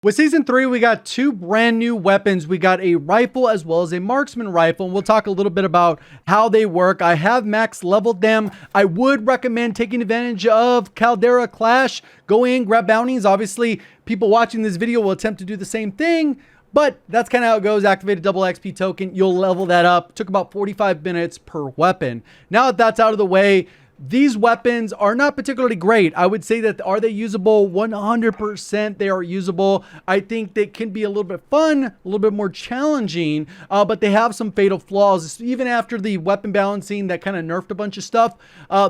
With Season 3, we got two brand new weapons. We got a rifle as well as a marksman rifle, and we'll talk a little bit about how they work. I have max leveled them. I would recommend taking advantage of Caldera Clash. Go in, grab bounties. Obviously, people watching this video will attempt to do the same thing, but that's kind of how it goes. Activate a double XP token. You'll level that up. Took about 45 minutes per weapon. Now that that's out of the way, these weapons are not particularly great. I would say that, are they usable? 100% they are usable. I think they can be a little bit fun, a little bit more challenging, but they have some fatal flaws. Even after the weapon balancing that kind of nerfed a bunch of stuff,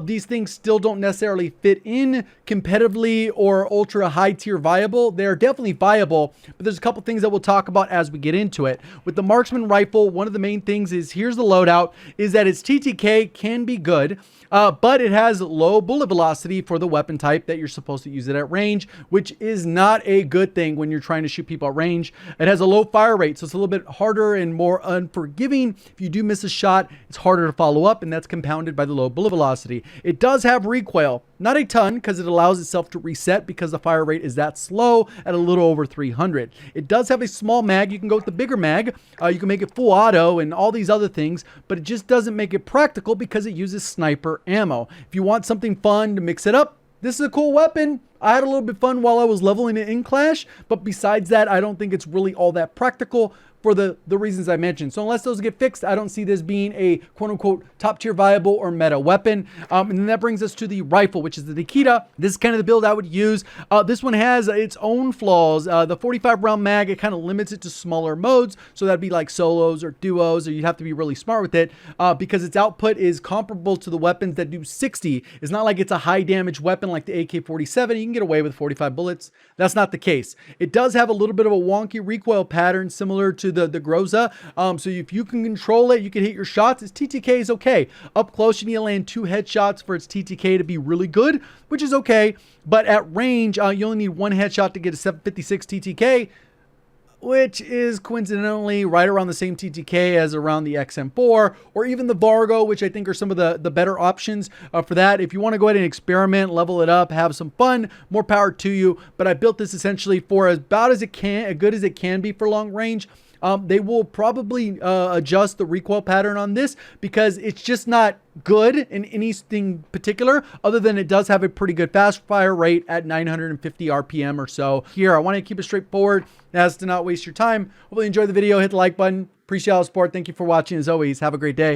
these things still don't necessarily fit in competitively or ultra high tier viable. They're definitely viable, but there's a couple things that we'll talk about as we get into it. With the marksman rifle, one of the main things is, here's the loadout, is that its TTK can be good, but it has low bullet velocity for the weapon type that you're supposed to use it at range, which is not a good thing when you're trying to shoot people at range. It has a low fire rate, so it's a little bit harder and more unforgiving. If you do miss a shot, it's harder to follow up, and that's compounded by the low bullet velocity. It does have recoil, not a ton, because it allows itself to reset because the fire rate is that slow at a little over 300. It does have a small mag. You can go with the bigger mag. You can make it full auto and all these other things, but it just doesn't make it practical because it uses sniper ammo. If you want something fun to mix it up, this is a cool weapon. I had a little bit of fun while I was leveling it in Clash, but besides that, I don't think it's really all that practical for the reasons I mentioned. So unless those get fixed, I don't see this being a quote-unquote top-tier viable or meta weapon. And then that brings us to the rifle, which is the Nikita. This is kind of the build I would use. This one has its own flaws. The 45-round mag, it kind of limits it to smaller modes, so that'd be like solos or duos, or you'd have to be really smart with it, because its output is comparable to the weapons that do 60. It's not like it's a high-damage weapon like the AK-47. You can get away with 45 bullets. That's not the case. It does have a little bit of a wonky recoil pattern similar to the Groza. So if you can control it, you can hit your shots. Its TTK is okay. Up close, you need to land 2 headshots for its TTK to be really good, which is okay. But at range, you only need 1 headshot to get a 756 TTK, which is coincidentally right around the same TTK as around the XM4 or even the Vargo, which I think are some of the better options for that. If you want to go ahead and experiment, level it up, have some fun, more power to you. But I built this essentially for about as good as it can be for long range. They will probably adjust the recoil pattern on this because it's just not good in anything particular, other than it does have a pretty good fast fire rate at 950 RPM or so. Here, I want to keep it straightforward as to not waste your time. Hopefully you enjoy the video. Hit the like button. Appreciate all the support. Thank you for watching. As always, have a great day.